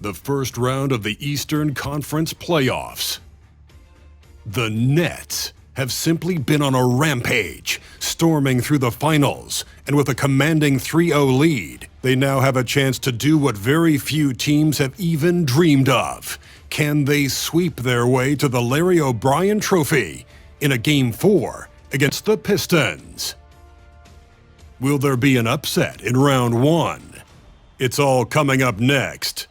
the first round of the Eastern Conference playoffs. The Nets have simply been on a rampage, storming through the finals, and with a commanding 3-0 lead, they now have a chance to do what very few teams have even dreamed of. Can they sweep their way to the Larry O'Brien Trophy in a Game 4 against the Pistons? Will there be an upset in Round 1? It's all coming up next.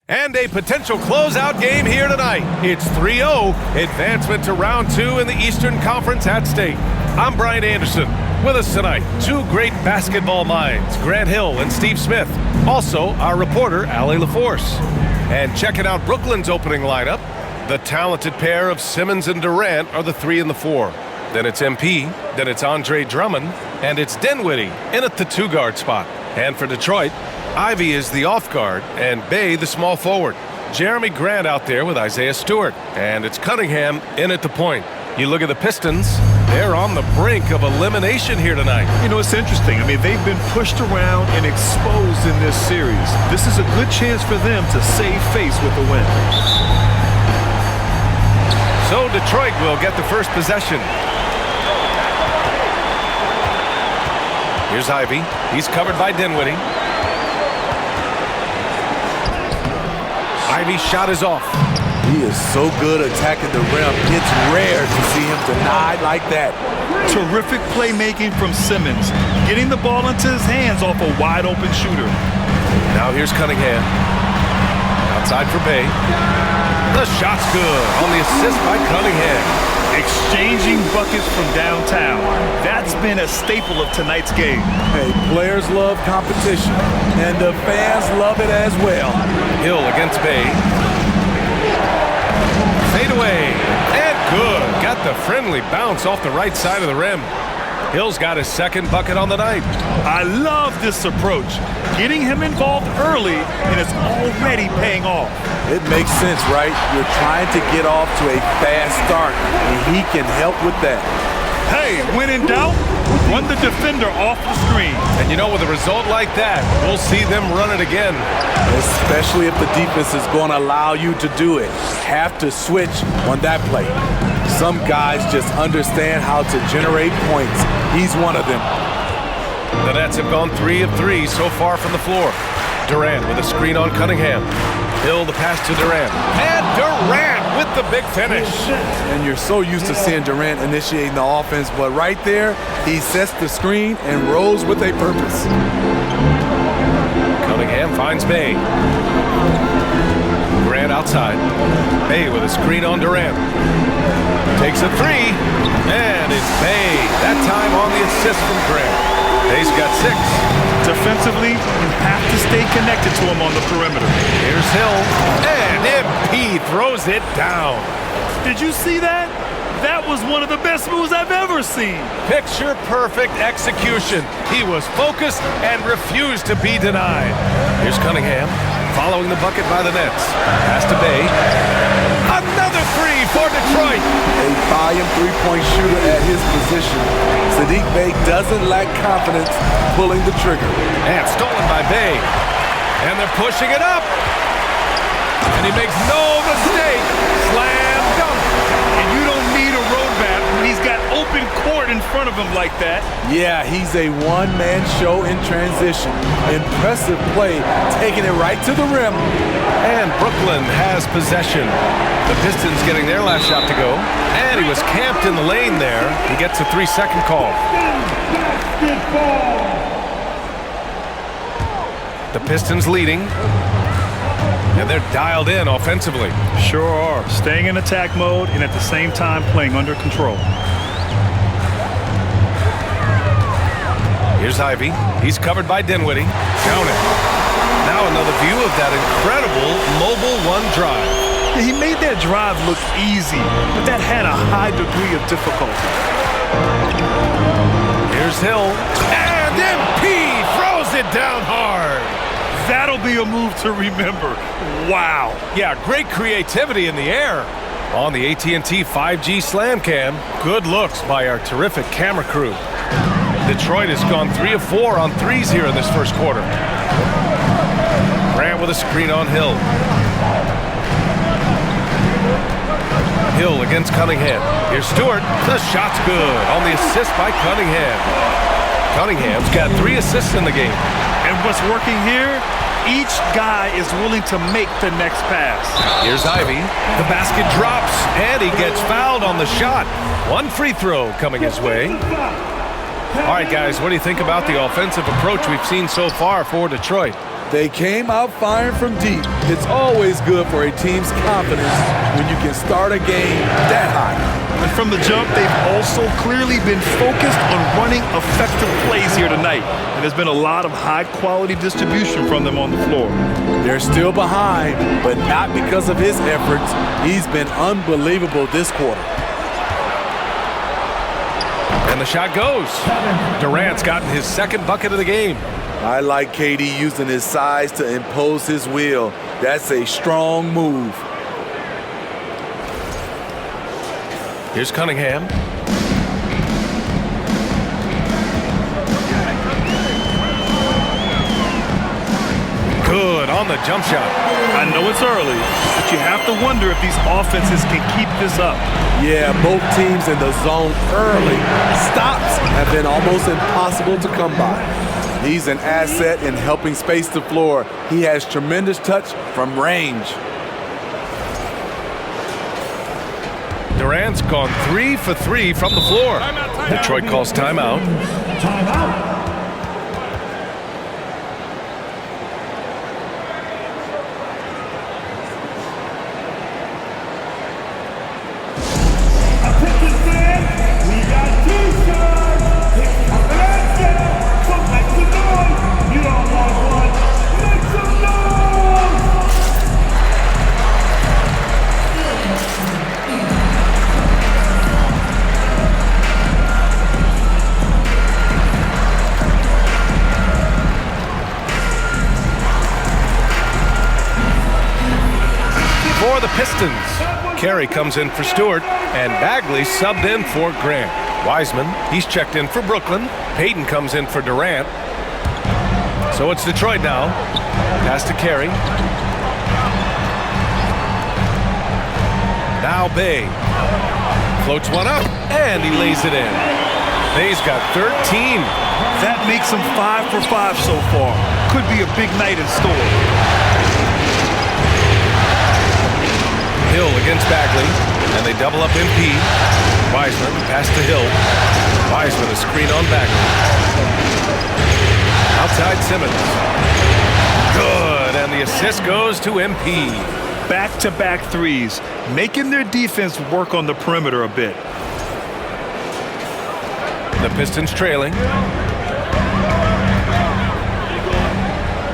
And a potential closeout game here tonight. It's 3-0, advancement to round 2 in the Eastern Conference at stake. I'm Brian Anderson. With us tonight, two great basketball minds, Grant Hill and Steve Smith. Also, our reporter, Allie LaForce. And checking out Brooklyn's opening lineup, the talented pair of Simmons and Durant are the 3 and the 4. Then it's MP, then it's Andre Drummond, and it's Dinwiddie in at the 2-guard spot. And for Detroit, Ivy is the off guard, and Bey the small forward. Jeremy Grant out there with Isaiah Stewart, and it's Cunningham in at the point. You look at the Pistons, they're on the brink of elimination here tonight. You know, it's interesting. I mean, they've been pushed around and exposed in this series. This is a good chance for them to save face with a win. So Detroit will get the first possession. Here's Ivy. He's covered by Dinwiddie. Ivy's shot is off. He is so good attacking the rim. It's rare to see him denied like that. Terrific playmaking from Simmons, getting the ball into his hands off a wide-open shooter. Now here's Cunningham. Outside for Bey. The shot's good on the assist by Cunningham. Exchanging buckets from downtown. That's been a staple of tonight's game. Hey, players love competition, and the fans love it as well. Hill against Bey. Fade away, and good. Got the friendly bounce off the right side of the rim. Hill's got his second bucket on the night. I love this approach. Getting him involved early, and it's already paying off. It makes sense, right? You're trying to get off to a fast start, and he can help with that. Hey, when in doubt, run the defender off the screen. And you know, with a result like that, we'll see them run it again. Especially if the defense is going to allow you to do it. Have to switch on that play. Some guys just understand how to generate points. He's one of them. The Nets have gone 3 of 3 so far from the floor. Durant with a screen on Cunningham. Hill the pass to Durant. And Durant with the big finish. And you're so used to seeing Durant initiating the offense, but right there, he sets the screen and rolls with a purpose. Cunningham finds Bey. Grant outside. Bey with a screen on Durant. Takes a 3, and it's Bey. That time on the assist from Grant. Bey's got 6. Defensively, you have to stay connected to him on the perimeter. Here's Hill, and MP throws it down. Did you see that? That was one of the best moves I've ever seen. Picture-perfect execution. He was focused and refused to be denied. Here's Cunningham, following the bucket by the Nets. Pass to Bey. Another 3 for Detroit. A volume three-point shooter at his position. Saddiq Bey doesn't lack confidence pulling the trigger. And stolen by Bey. And they're pushing it up. And he makes no mistake. Slam dunk. And you don't need a roadmap when he's got open court in front of him like that. Yeah, he's a one-man show in transition. Impressive play, taking it right to the rim. And Brooklyn has possession. The Pistons getting their last shot to go. And he was camped in the lane there. He gets a 3-second call. The Pistons leading. And they're dialed in offensively. Sure are. Staying in attack mode and at the same time playing under control. Here's Ivy. He's covered by Dinwiddie. Count it. Now another view of that incredible mobile one drive. He made that drive look easy, but that had a high degree of difficulty. Here's Hill. And MP throws it down hard. That'll be a move to remember. Wow. Yeah, great creativity in the air. On the AT&T 5G Slam Cam, good looks by our terrific camera crew. Detroit has gone 3 of 4 on threes here in this first quarter. Grant with a screen on Hill. Hill against Cunningham. Here's Stewart. The shot's good on the assist by Cunningham. Cunningham's got 3 assists in the game. And what's working here? Each guy is willing to make the next pass. Here's Ivy. The basket drops, and he gets fouled on the shot. 1 free throw coming his way. All right, guys, what do you think about the offensive approach we've seen so far for Detroit? They came out firing from deep. It's always good for a team's confidence when you can start a game that high. And from the jump, they've also clearly been focused on running effective plays here tonight. And there's been a lot of high-quality distribution from them on the floor. They're still behind, but not because of his efforts. He's been unbelievable this quarter. And the shot goes. Durant's gotten his 2nd bucket of the game. I like KD using his size to impose his will. That's a strong move. Here's Cunningham. Good on the jump shot. I know it's early, but you have to wonder if these offenses can keep this up. Yeah, both teams in the zone early. Stops have been almost impossible to come by. He's an asset in helping space the floor. He has tremendous touch from range. Durant's gone 3 for 3 from the floor. Detroit calls timeout. For the Pistons, Carey comes in for Stewart, and Bagley subbed in for Grant. Wiseman, he's checked in for Brooklyn. Payton comes in for Durant. So it's Detroit now. Pass to Carey. Now Bay. Floats one up, and he lays it in. Bay's got 13. That makes him 5 for 5 so far. Could be a big night in store. Hill against Bagley, and they double up MP. Wiseman, pass to Hill. Wiseman, a screen on Bagley. Outside Simmons. Good, and the assist goes to MP. Back-to-back threes, making their defense work on the perimeter a bit. The Pistons trailing.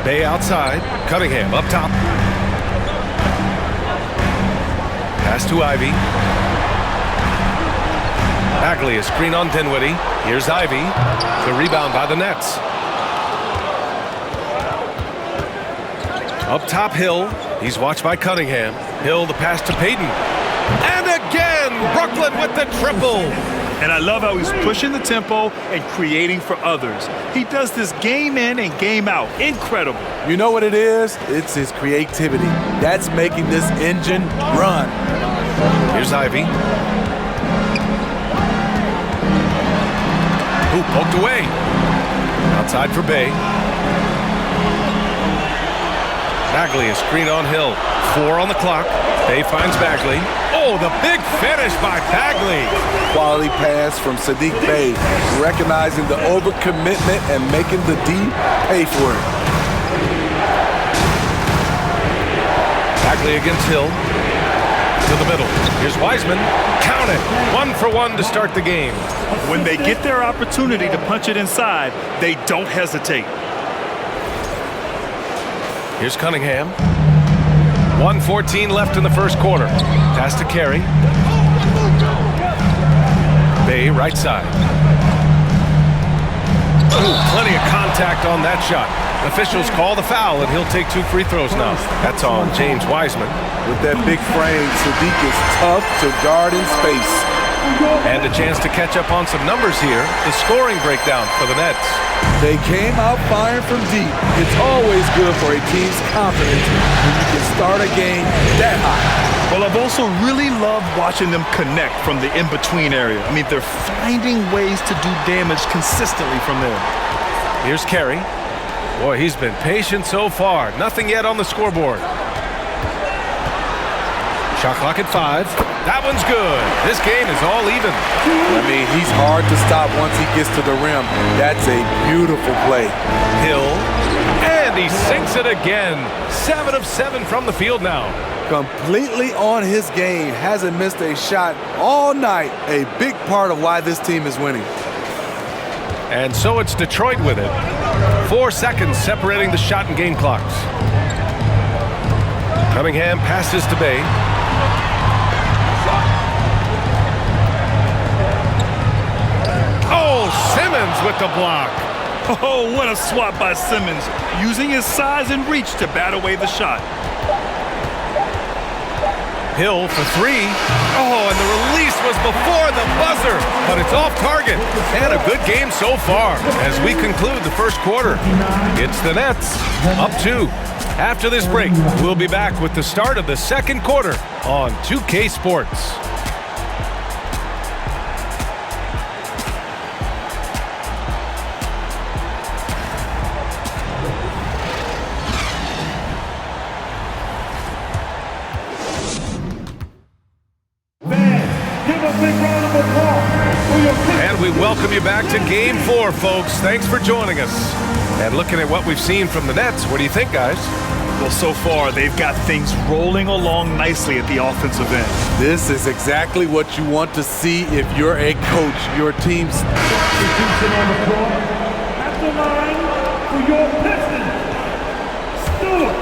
Bay outside. Cunningham up top. Pass to Ivy. Bagley, a screen on Dinwiddie. Here's Ivy. The rebound by the Nets. Up top, Hill. He's watched by Cunningham. Hill, the pass to Payton. And again, Brooklyn with the triple. And I love how he's pushing the tempo and creating for others. He does this game in and game out. Incredible. You know what it is? It's his creativity. That's making this engine run. Here's Ivy. Ooh, poked away. Outside for Bay. Bagley, a screen on Hill. 4 on the clock. Bay finds Bagley. Oh, the big finish by Bagley. Quality pass from Sadiq Bey, recognizing the overcommitment and making the D pay for it. Bagley against Hill. To the middle. Here's Wiseman. Count it. 1 for 1 to start the game. When they get their opportunity to punch it inside, they don't hesitate. Here's Cunningham. 1:14 left in the first quarter. Pass to Carey. Bay right side. Ooh, plenty of contact on that shot. Officials call the foul, and he'll take 2 free throws now. That's on James Wiseman. With that big frame, Sadiq is tough to guard in space. And a chance to catch up on some numbers here. The scoring breakdown for the Nets. They came out firing from deep. It's always good for a team's confidence when you can start a game that high. Well, I've also really loved watching them connect from the in-between area. I mean, they're finding ways to do damage consistently from there. Here's Carey. Boy, he's been patient so far. Nothing yet on the scoreboard. Shot clock at 5. That one's good. This game is all even. I mean, he's hard to stop once he gets to the rim. That's a beautiful play. Hill. And he sinks it again. 7 of 7 from the field now. Completely on his game. Hasn't missed a shot all night. A big part of why this team is winning. And so it's Detroit with it. 4 seconds separating the shot and game clocks. Cunningham passes to Bay. Oh, Simmons with the block. Oh, what a swat by Simmons, using his size and reach to bat away the shot. Hill for 3. Oh, and the release was before the buzzer, but it's off target. And a good game so far as we conclude the first quarter. It's the Nets, up 2. After this break, we'll be back with the start of the second quarter on 2K Sports. And we welcome you back to Game 4, folks. Thanks for joining us. And looking at what we've seen from the Nets, what do you think, guys? Well, so far, they've got things rolling along nicely at the offensive end. This is exactly what you want to see if you're a coach. Your team's Substitution on the floor. At the line for your Pistons, Stewart,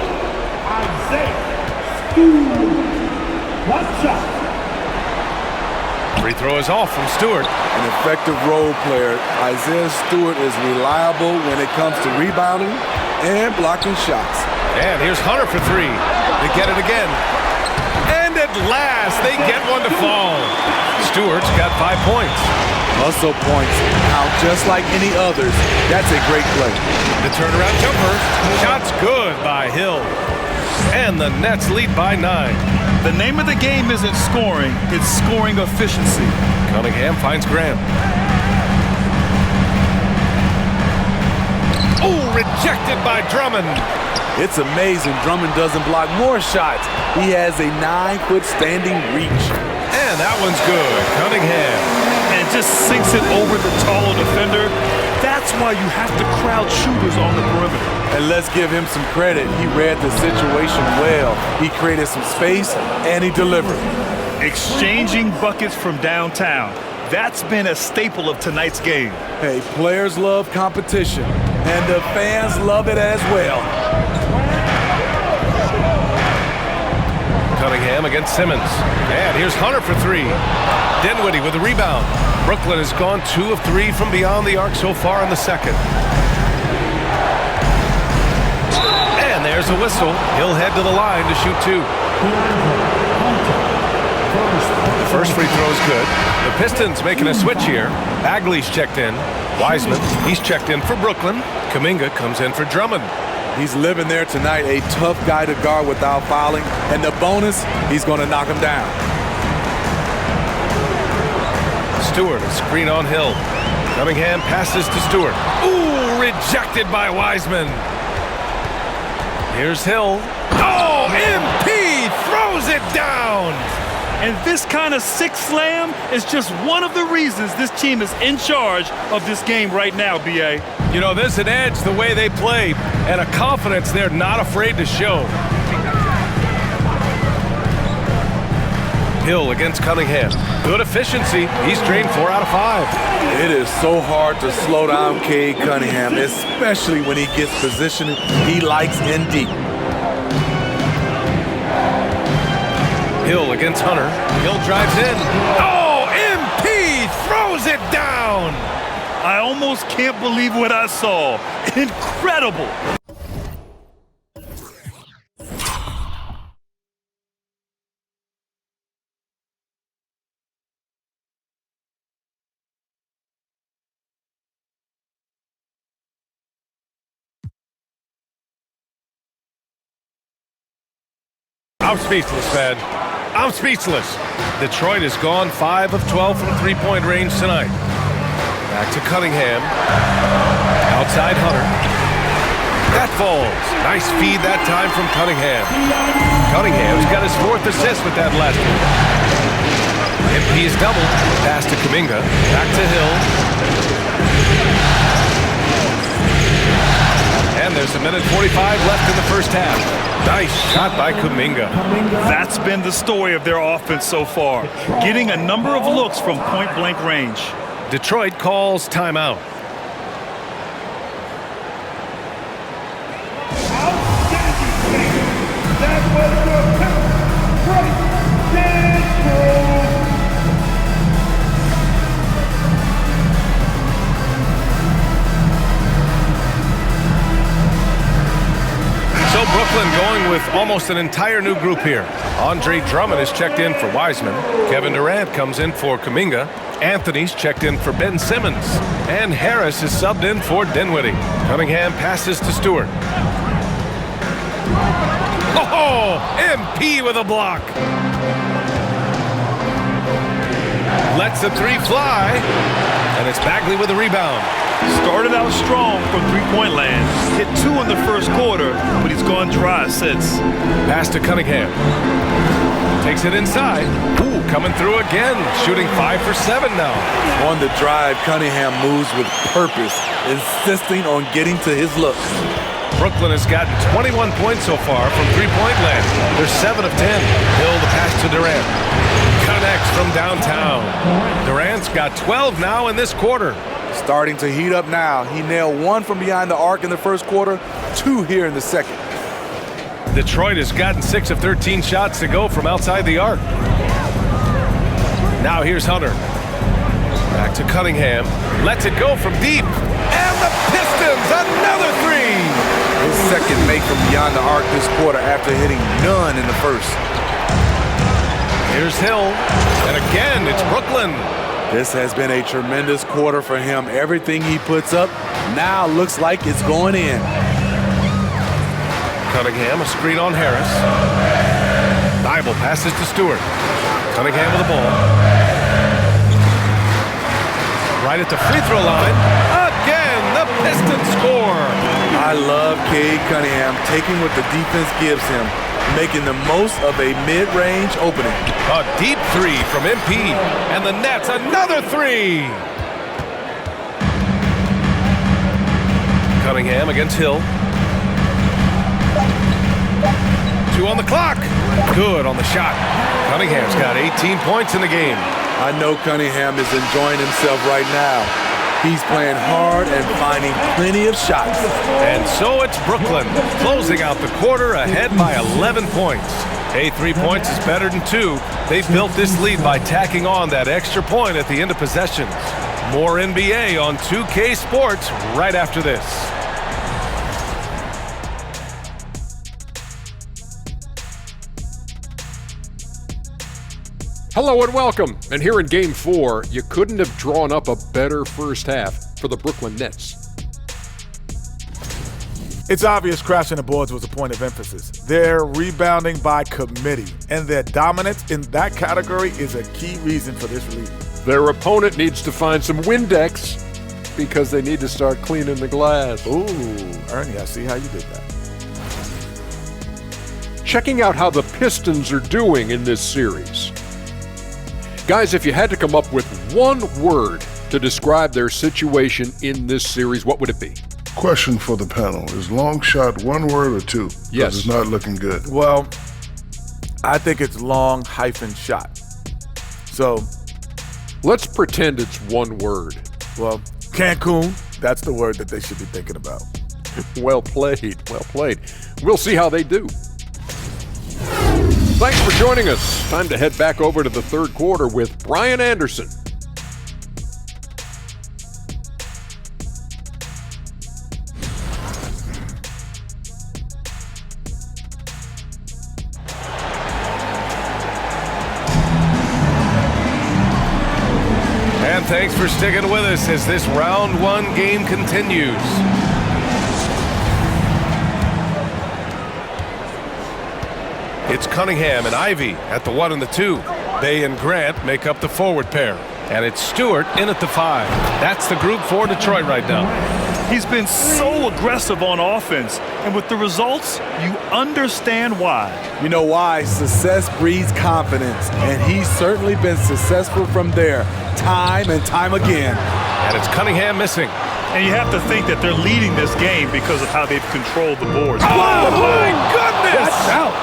Isaiah Stewart. One shot. Free throw is off from Stewart. an effective role player. Isaiah Stewart is reliable when it comes to rebounding and blocking shots. And here's Hunter for 3. They get it again. And at last, they get one to fall. Stewart's got 5 points. Hustle points count just like any others. That's a great play. The turnaround jumper. Shot's good by Hill. And the Nets lead by 9. The name of the game isn't scoring, it's scoring efficiency. Cunningham finds Graham. Oh, rejected by Drummond. It's amazing Drummond doesn't block more shots. He has a 9-foot standing reach. And that one's good. Cunningham. And just sinks it over the taller defender. That's why you have to crowd shooters on the perimeter. And let's give him some credit. He read the situation well. He created some space, and he delivered. Exchanging buckets from downtown. That's been a staple of tonight's game. Hey, players love competition, and the fans love it as well. Cunningham against Simmons. And here's Hunter for 3. Dinwiddie with the rebound. Brooklyn has gone 2 of 3 from beyond the arc so far in the second. And there's a whistle. He'll head to the line to shoot 2. The first free throw is good. The Pistons making a switch here. Bagley's checked in. Wiseman, he's checked in for Brooklyn. Kuminga comes in for Drummond. He's living there tonight, a tough guy to guard without fouling. And the bonus, he's going to knock him down. Stewart, a screen on Hill. Cunningham passes to Stewart. Ooh, rejected by Wiseman. Here's Hill. Oh, MP throws it down. And this kind of six slam is just one of the reasons this team is in charge of this game right now, B.A. You know, there's an edge the way they play and a confidence they're not afraid to show. Hill against Cunningham. Good efficiency. He's drained 4 out of 5. It is so hard to slow down Cade Cunningham, especially when he gets positioned he likes in deep. Hill against Hunter. Hill drives in. Oh, MP throws it down. I almost can't believe what I saw. Incredible. I'm speechless, man. I'm speechless. Detroit has gone 5 of 12 from three-point range tonight. Back to Cunningham. Outside Hunter. That falls. Nice feed that time from Cunningham. Cunningham's got his 4th assist with that last one. MP is doubled. Pass to Kuminga. Back to Hill. And there's a minute 45 left in the first half. Nice shot by Kuminga. That's been the story of their offense so far, getting a number of looks from point-blank range. Detroit calls timeout. That was So Brooklyn going with almost an entire new group here. Andre Drummond is checked in for Wiseman. Kevin Durant comes in for Kuminga. Anthony's checked in for Ben Simmons. And Harris is subbed in for Dinwiddie. Cunningham passes to Stewart. Oh, MP with a block. Lets the three fly. And it's Bagley with a rebound. Started out strong from three-point land. Hit 2 in the first quarter, but he's gone dry since. Pass to Cunningham. Takes it inside. Ooh, coming through again. Shooting 5 for 7 now. On the drive, Cunningham moves with purpose, insisting on getting to his look. Brooklyn has gotten 21 points so far from three-point land. They're 7 of 10. Hill the pass to Durant. Connects from downtown. Durant's got 12 now in this quarter. Starting to heat up now. He nailed 1 from behind the arc in the first quarter, 2 here in the second. Detroit has gotten 6 of 13 shots to go from outside the arc. Now here's Hunter. Back to Cunningham. Lets it go from deep. And the Pistons, another 3! His second make from beyond the arc this quarter after hitting none in the first. Here's Hill. And again, it's Brooklyn. This has been a tremendous quarter for him. Everything he puts up now looks like it's going in. Cunningham, a screen on Harris. Bible passes to Stewart. Cunningham with the ball. Right at the free throw line. Again, the Pistons score. I love Cade Cunningham taking what the defense gives him, making the most of a mid-range opening. A deep 3 from MP. And the Nets, another 3. Cunningham against Hill. 2 on the clock. Good on the shot. Cunningham's got 18 points in the game. I know Cunningham is enjoying himself right now. He's playing hard and finding plenty of shots. And so it's Brooklyn closing out the quarter ahead by 11 points. Hey, 3 points is better than 2. They've built this lead by tacking on that extra point at the end of possessions. More NBA on 2K Sports right after this. Hello and welcome. And here in Game 4, you couldn't have drawn up a better first half for the Brooklyn Nets. It's obvious crashing the boards was a point of emphasis. They're rebounding by committee, and their dominance in that category is a key reason for this lead. Their opponent needs to find some Windex because they need to start cleaning the glass. Ooh, Ernie, I see how you did that. Checking out how the Pistons are doing in this series. Guys, if you had to come up with one word to describe their situation in this series, what would it be? Question for the panel. Is long shot one word or 2? Yes. It's not looking good. Well, I think it's long hyphen shot. So, Let's pretend it's one word. well, Cancun, that's the word that they should be thinking about. Well played, well played. We'll see how they do. Thanks for joining us. Time to head back over to the third quarter with Brian Anderson. And thanks for sticking with us as this round 1 game continues. It's Cunningham and Ivy at the 1 and the 2. Bay and Grant make up the forward pair. And it's Stewart in at the 5. That's the group for Detroit right now. He's been so aggressive on offense, and with the results, you understand why. You know why? Success breeds confidence, and he's certainly been successful from there, time and time again. And it's Cunningham missing. And you have to think that they're leading this game because of how they've controlled the boards. Oh, my goodness! Watch out!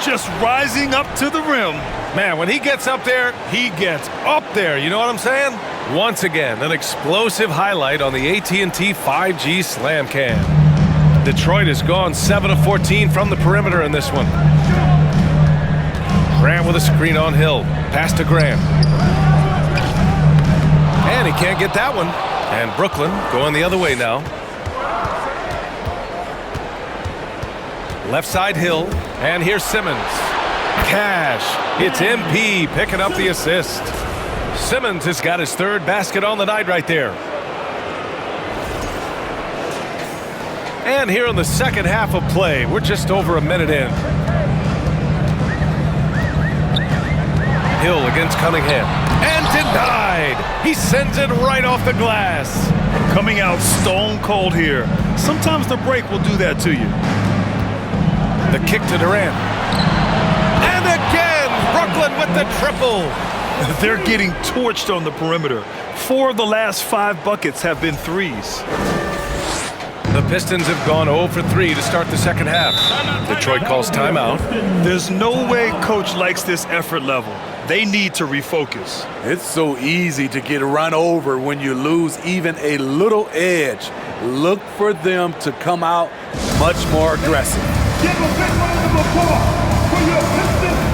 Just rising up to the rim. Man, when he gets up there, he gets up there. You know what I'm saying? Once again, an explosive highlight on the AT&T 5G Slam Cam. Detroit has gone 7 of 14 from the perimeter in this one. Grant with a screen on Hill. Pass to Grant. And he can't get that one. And Brooklyn going the other way now. Left side Hill. And here's Simmons. Cash. It's MP picking up the assist. Simmons has got his 3rd basket on the night right there. And here in the second half of play, we're just over a minute in. Hill against Cunningham. And denied. He sends it right off the glass. Coming out stone cold here. Sometimes the break will do that to you. The kick to Durant. And again, Brooklyn with the triple. They're getting torched on the perimeter. 4 of the last 5 buckets have been threes. The Pistons have gone 0 for 3 to start the second half. Detroit calls timeout. There's no way coach likes this effort level. They need to refocus. It's so easy to get run over when you lose even a little edge. Look for them to come out much more aggressive. Give a big round of applause for your Pistons.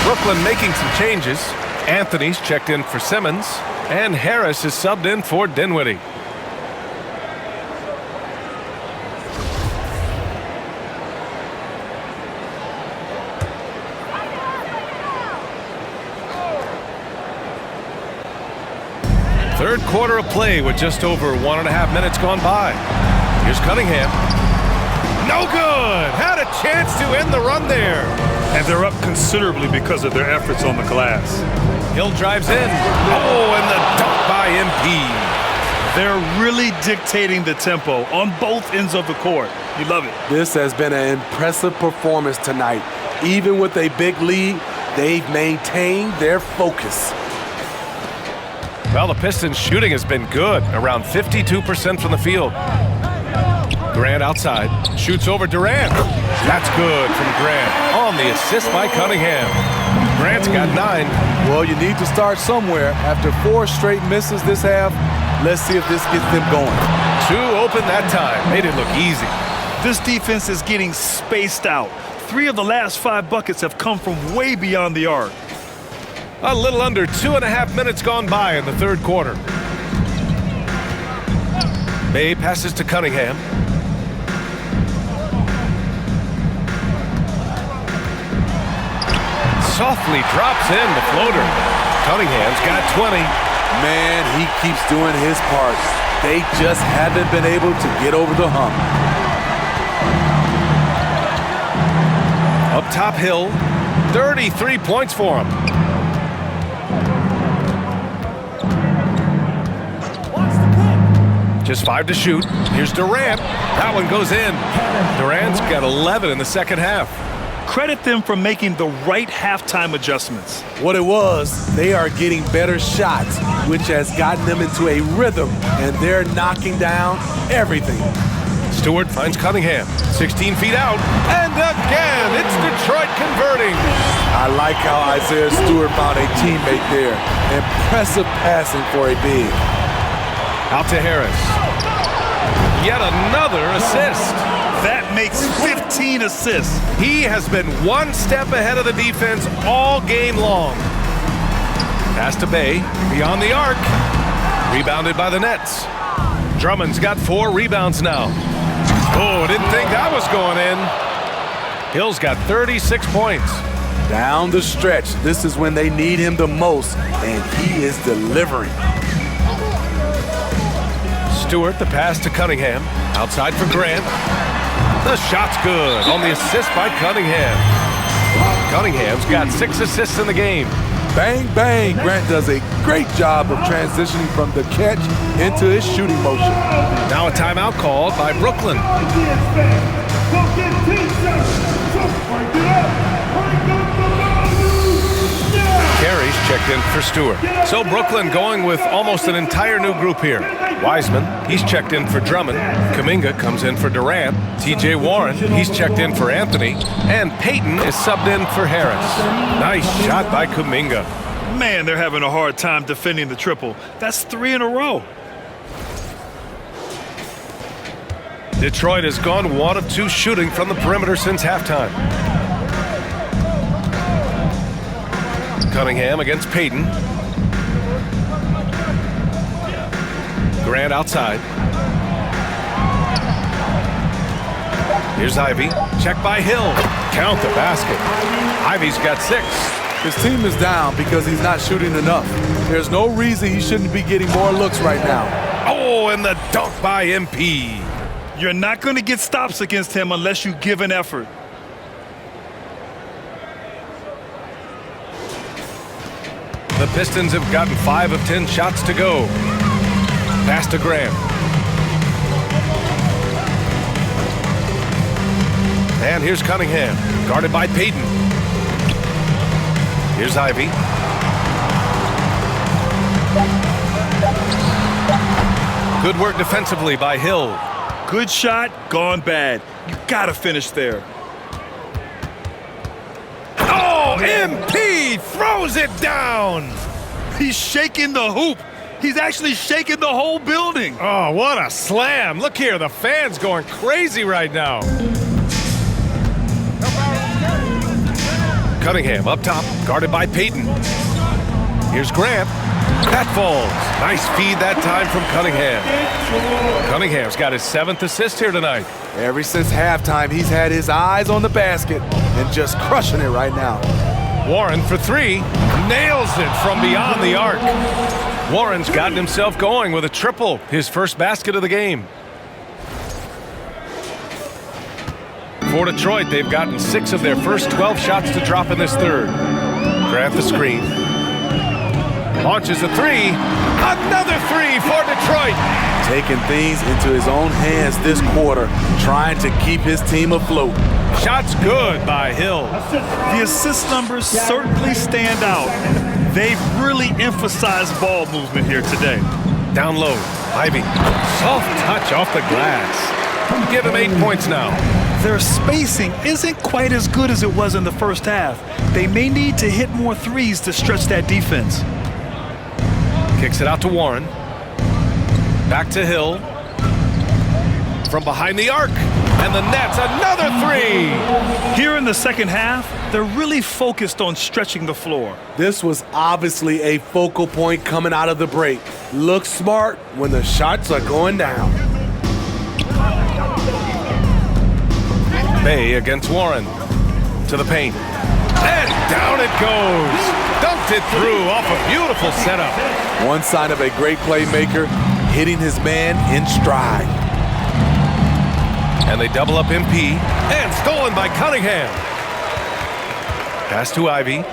Brooklyn making some changes. Anthony's checked in for Simmons, and Harris is subbed in for Dinwiddie. Third quarter of play with just over 1.5 minutes gone by. Here's Cunningham. No good! Had a chance to end the run there. And they're up considerably because of their efforts on the glass. Hill drives in. Oh, and the dunk by MP. They're really dictating the tempo on both ends of the court. You love it. This has been an impressive performance tonight. Even with a big lead, they've maintained their focus. Well, the Pistons' shooting has been good, around 52% from the field. Grant outside, shoots over Durant. That's good from Grant on the assist by Cunningham. Grant's got 9. Well, you need to start somewhere. After 4 straight misses this half, let's see if this gets them going. 2 open that time, made it look easy. This defense is getting spaced out. 3 of the last 5 buckets have come from way beyond the arc. A little under 2.5 minutes gone by in the third quarter. Bay passes to Cunningham. Softly drops in the floater. Cunningham's got 20. Man, he keeps doing his part. They just haven't been able to get over the hump. Up top Hill, 33 points for him. Just 5 to shoot. Here's Durant. That one goes in. Durant's got 11 in the second half. Credit them for making the right halftime adjustments. What it was, they are getting better shots, which has gotten them into a rhythm, and they're knocking down everything. Stewart finds Cunningham, 16 feet out, and again, it's Detroit converting. I like how Isaiah Stewart found a teammate there. Impressive passing for a big. Out to Harris. Yet another assist. That makes 15 assists. He has been one step ahead of the defense all game long. Pass to Bay, beyond the arc. Rebounded by the Nets. Drummond's got 4 rebounds now. Oh, didn't think that was going in. Hill's got 36 points. Down the stretch, this is when they need him the most, and he is delivering. Stewart, the pass to Cunningham. Outside for Grant. The shot's good on the assist by Cunningham. Cunningham's got 6 assists in the game. Bang, bang. Grant does a great job of transitioning from the catch into his shooting motion. Now a timeout called by Brooklyn. Carey's checked in for Stewart. So Brooklyn going with almost an entire new group here. Wiseman, he's checked in for Drummond. Kuminga comes in for Durant. TJ Warren, he's checked in for Anthony. And Payton is subbed in for Harris. Nice shot by Kuminga. Man, they're having a hard time defending the triple. That's 3 in a row. Detroit has gone 1 of 2 shooting from the perimeter since halftime. Cunningham against Payton. Grant outside. Here's Ivy. Check by Hill. Count the basket. Ivy's got 6. His team is down because he's not shooting enough. There's no reason he shouldn't be getting more looks right now. Oh, and the dunk by MP. You're not going to get stops against him unless you give an effort. The Pistons have gotten 5 of 10 shots to go. Pass to Graham. And here's Cunningham, guarded by Payton. Here's Ivy. Good work defensively by Hill. Good shot, gone bad. You got to finish there. Oh, MP throws it down. He's shaking the hoop. He's actually shaking the whole building. Oh, what a slam. Look here, the fans going crazy right now. Cunningham up top, guarded by Payton. Here's Grant. That falls. Nice feed that time from Cunningham. Cunningham's got his 7th assist here tonight. Ever since halftime, he's had his eyes on the basket and just crushing it right now. Warren for 3. Nails it from beyond the arc. Warren's gotten himself going with a triple, his first basket of the game. For Detroit, they've gotten 6 of their first 12 shots to drop in this third. Grant the screen. Launches a 3. Another 3 for Detroit. Taking things into his own hands this quarter, trying to keep his team afloat. Shot's good by Hill. The assist numbers certainly stand out. They've really emphasized ball movement here today. Down low, Ivy. Soft touch off the glass. Give him 8 points now. Their spacing isn't quite as good as it was in the first half. They may need to hit more threes to stretch that defense. Kicks it out to Warren. Back to Hill. From behind the arc. And the Nets, another 3. Here in the second half, they're really focused on stretching the floor. This was obviously a focal point coming out of the break. Look smart when the shots are going down. Bay against Warren. To the paint. And down it goes. Dunked it through off a beautiful setup. One sign of a great playmaker, hitting his man in stride. And they double up MP. And stolen by Cunningham. Pass to Ivy.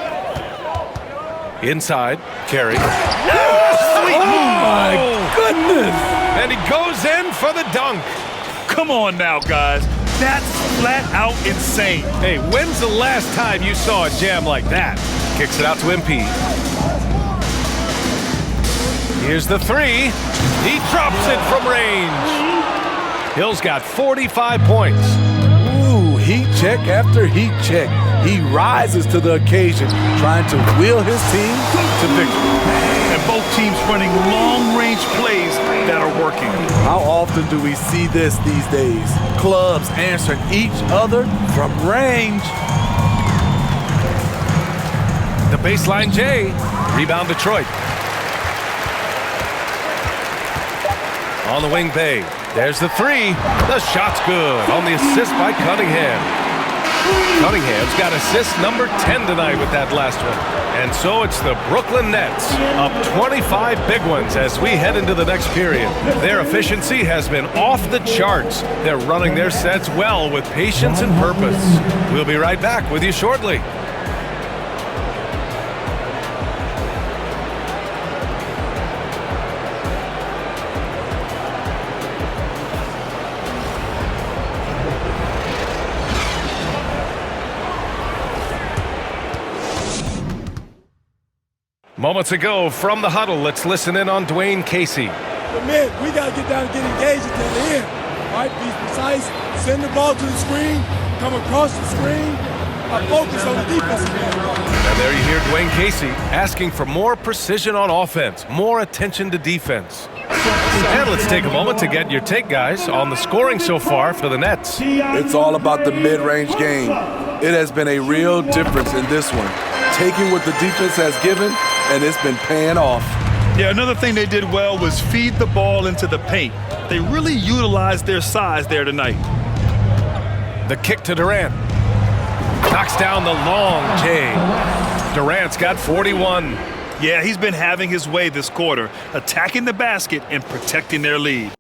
Inside. Carey. Sweet move. Oh, my goodness. And he goes in for the dunk. Come on now, guys. That's flat out insane. Hey, when's the last time you saw a jam like that? Kicks it out to MP. Here's the 3. He drops it from range. Hill's got 45 points. Ooh, heat check after heat check. He rises to the occasion, trying to wheel his team to victory. And both teams running long-range plays that are working. How often do we see this these days? Clubs answering each other from range. The baseline J. Rebound Detroit. On the wing, Bay. There's the 3. The shot's good on the assist by Cunningham. Cunningham's got assist number 10 tonight with that last one. And so it's the Brooklyn Nets, up 25 big ones as we head into the next period. Their efficiency has been off the charts. They're running their sets well with patience and purpose. We'll be right back with you shortly. Moments ago from the huddle, let's listen in on Dwayne Casey. But man, we got to get down and get engaged at the end. All right, be precise, send the ball to the screen, come across the screen, focus on the defensive end. And there you hear Dwayne Casey asking for more precision on offense, more attention to defense. And let's take a moment to get your take, guys, on the scoring so far for the Nets. It's all about the mid-range game. It has been a real difference in this one. Taking what the defense has given, and it's been paying off. Yeah, another thing they did well was feed the ball into the paint. They really utilized their size there tonight. The kick to Durant. Knocks down the long J. Durant's got 41. Yeah, he's been having his way this quarter, attacking the basket and protecting their lead.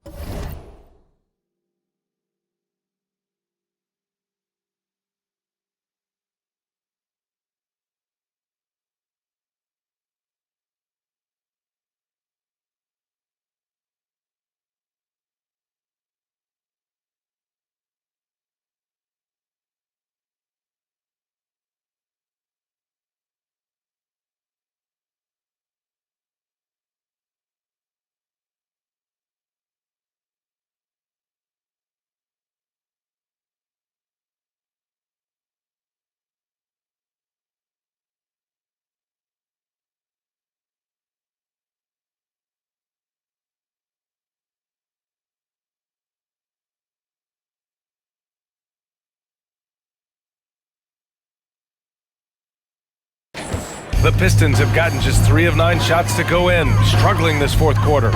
The Pistons have gotten just 3 of 9 shots to go in, struggling this fourth quarter.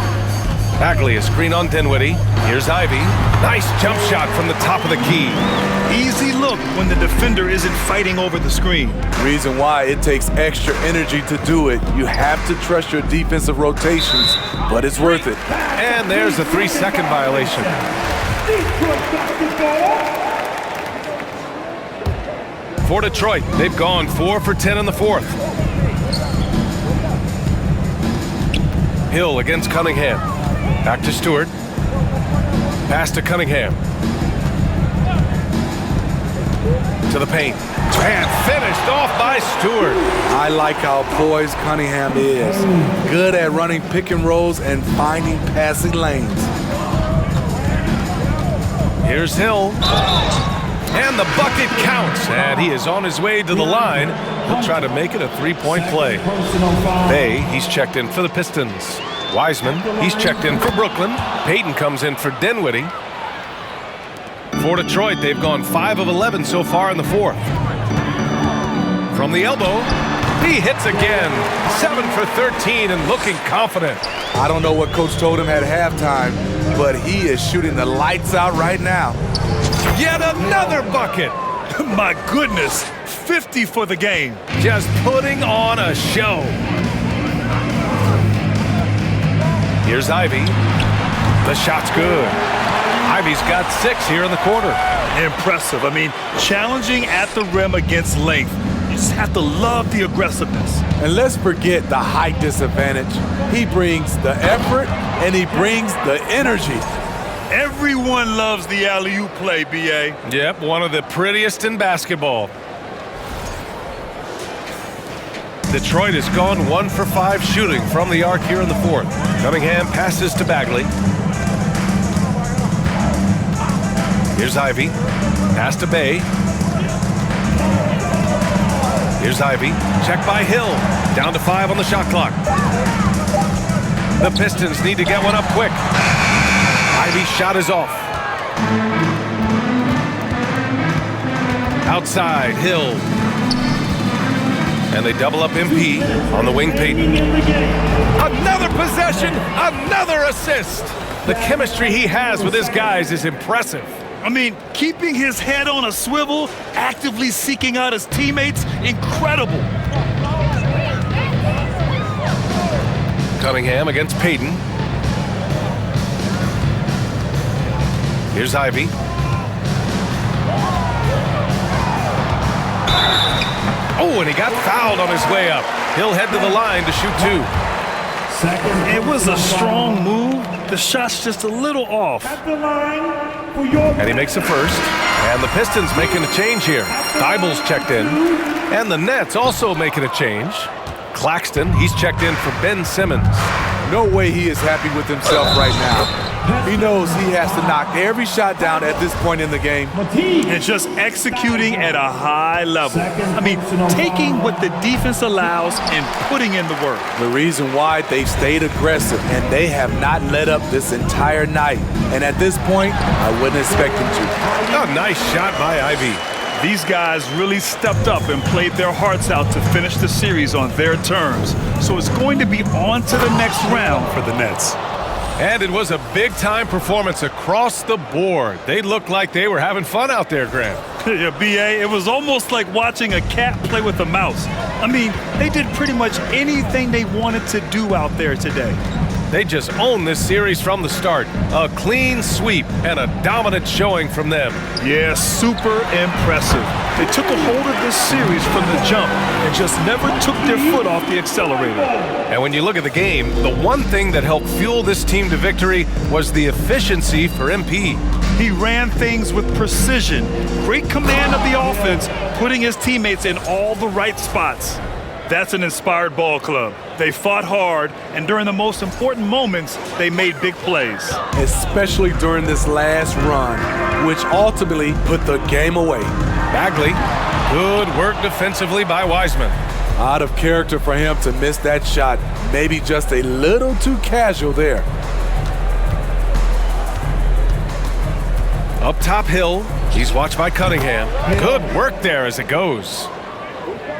Bagley, a screen on Dinwiddie. Here's Ivy. Nice jump shot from the top of the key. Easy look when the defender isn't fighting over the screen. Reason why it takes extra energy to do it. You have to trust your defensive rotations, but it's worth it. And there's a 3-second violation. For Detroit, they've gone 4 for 10 in the fourth. Hill against Cunningham. Back to Stewart. Pass to Cunningham. To the paint. And finished off by Stewart. I like how poised Cunningham is. Good at running pick and rolls and finding passing lanes. Here's Hill. And the bucket counts. And he is on his way to the line. He'll try to make it a 3-point play. Bay, he's checked in for the Pistons. Wiseman, he's checked in for Brooklyn. Payton comes in for Dinwiddie. For Detroit, they've gone 5 of 11 so far in the fourth. From the elbow, he hits again. 7 for 13 and looking confident. I don't know what Coach told him at halftime, but he is shooting the lights out right now. Yet another bucket. My goodness, 50 for the game. Just putting on a show. Here's Ivy. The shot's good. Ivy's got 6 here in the quarter. Impressive. I mean, challenging at the rim against length. You just have to love the aggressiveness. And let's forget the height disadvantage. He brings the effort and he brings the energy. Everyone loves the alley-oop play, B.A. Yep, one of the prettiest in basketball. Detroit has gone 1 for 5 shooting from the arc here in the fourth. Cunningham passes to Bagley. Here's Ivy. Pass to Bay. Here's Ivy. Check by Hill. Down to 5 on the shot clock. The Pistons need to get one up quick. Ivy's shot is off. Outside, Hill. And they double up MP on the wing Payton. Another possession, another assist. The chemistry he has with his guys is impressive. I mean, keeping his head on a swivel, actively seeking out his teammates, incredible. Cunningham against Payton. Here's Ivy. Oh, and he got fouled on his way up. He'll head to the line to shoot 2. It was a strong move. The shot's just a little off. At the line for your And he makes the first. And the Pistons making a change here. Thibault's checked in. And the Nets also making a change. Claxton, he's checked in for Ben Simmons. No way he is happy with himself right now. He knows he has to knock every shot down at this point in the game. And just executing at a high level. I mean, taking what the defense allows and putting in the work. The reason why they've stayed aggressive and they have not let up this entire night. And at this point, I wouldn't expect him to. A nice shot by Ivy. These guys really stepped up and played their hearts out to finish the series on their terms. So it's going to be on to the next round for the Nets. And it was a big-time performance across the board. They looked like they were having fun out there, Grant. Yeah, B.A., it was almost like watching a cat play with a mouse. I mean, they did pretty much anything they wanted to do out there today. They just owned this series from the start. A clean sweep and a dominant showing from them. Yeah, super impressive. They took a hold of this series from the jump and just never took their foot off the accelerator. And when you look at the game, the one thing that helped fuel this team to victory was the efficiency for MP. He ran things with precision, great command of the offense, putting his teammates in all the right spots. That's an inspired ball club. They fought hard, and during the most important moments, they made big plays. Especially during this last run, which ultimately put the game away. Bagley, good work defensively by Wiseman. Out of character for him to miss that shot. Maybe just a little too casual there. Up top, Hill. He's watched by Cunningham. Good work there as it goes.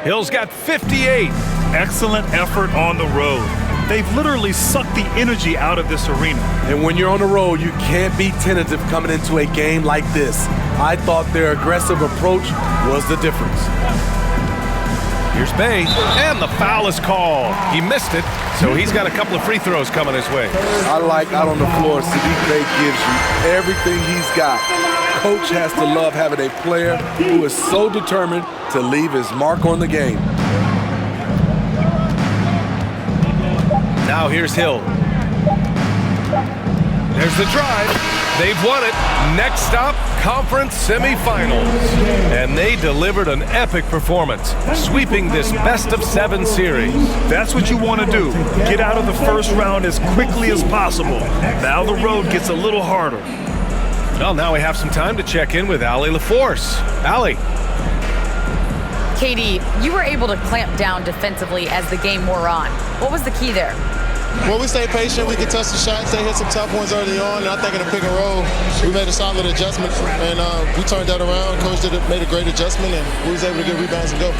Hill's got 58. Excellent effort on the road. They've literally sucked the energy out of this arena. And when you're on the road, you can't be tentative coming into a game like this. I thought their aggressive approach was the difference. Here's Bay, and the foul is called. He missed it, so he's got a couple of free throws coming his way. I like out on the floor, Sadiq Bey gives you everything he's got. Coach has to love having a player who is so determined to leave his mark on the game. Now here's Hill. There's the drive. They've won it. Next stop, conference semifinals. And they delivered an epic performance, sweeping this best-of-7 series. That's what you want to do. Get out of the first round as quickly as possible. Now the road gets a little harder. Well, now we have some time to check in with Allie LaForce. Allie. Katie, you were able to clamp down defensively as the game wore on. What was the key there? Well, we stayed patient. We could touch the shots. They hit some tough ones early on. And I think in the pick and roll, we made a solid adjustment. And we turned that around. Coach made a great adjustment, and we was able to get rebounds and go.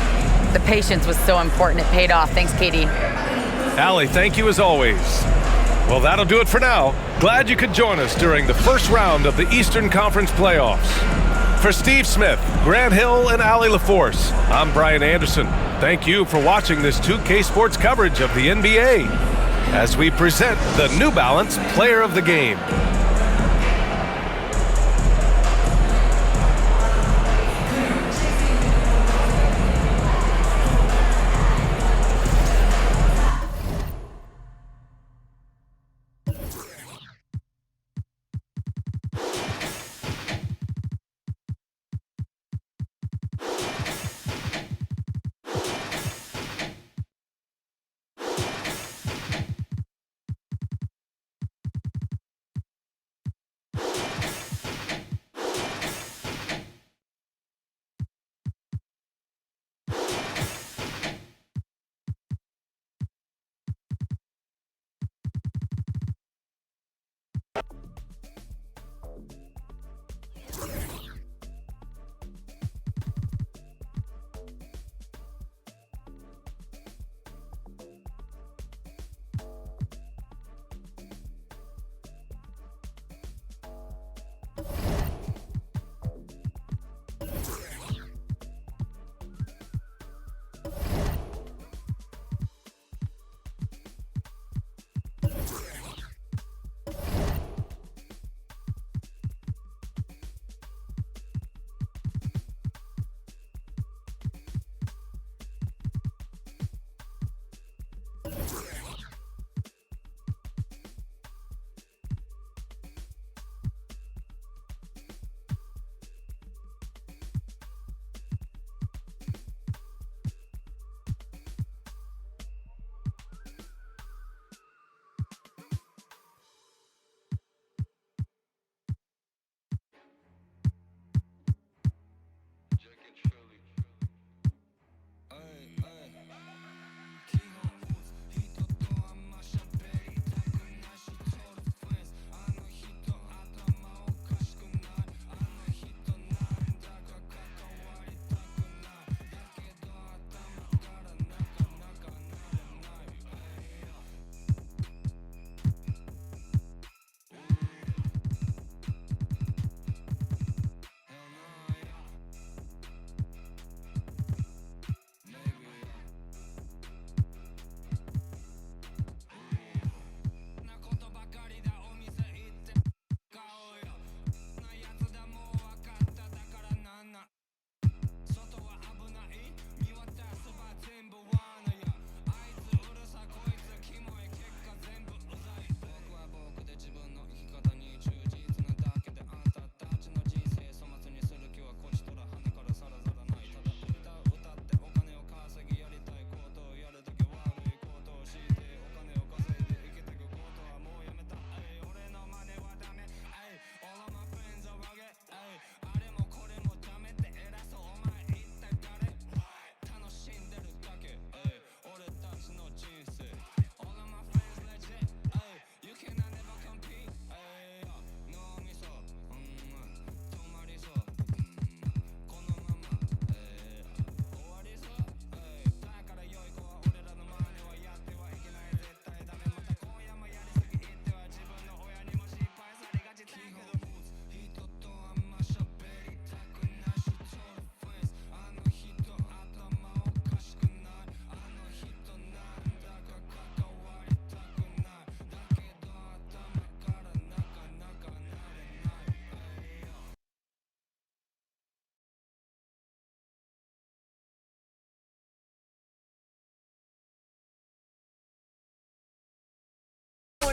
The patience was so important. It paid off. Thanks, Katie. Allie, thank you as always. Well, that'll do it for now. Glad you could join us during the first round of the Eastern Conference playoffs. For Steve Smith, Grant Hill, and Allie LaForce, I'm Brian Anderson. Thank you for watching this 2K Sports coverage of the NBA as we present the New Balance Player of the Game.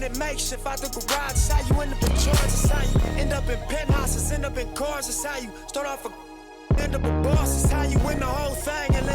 it makeshift out the garage. It's how you end up in charge. It's how you end up in penthouses, end up in cars. It's how you start off a end up a boss. It's how you win the whole thing and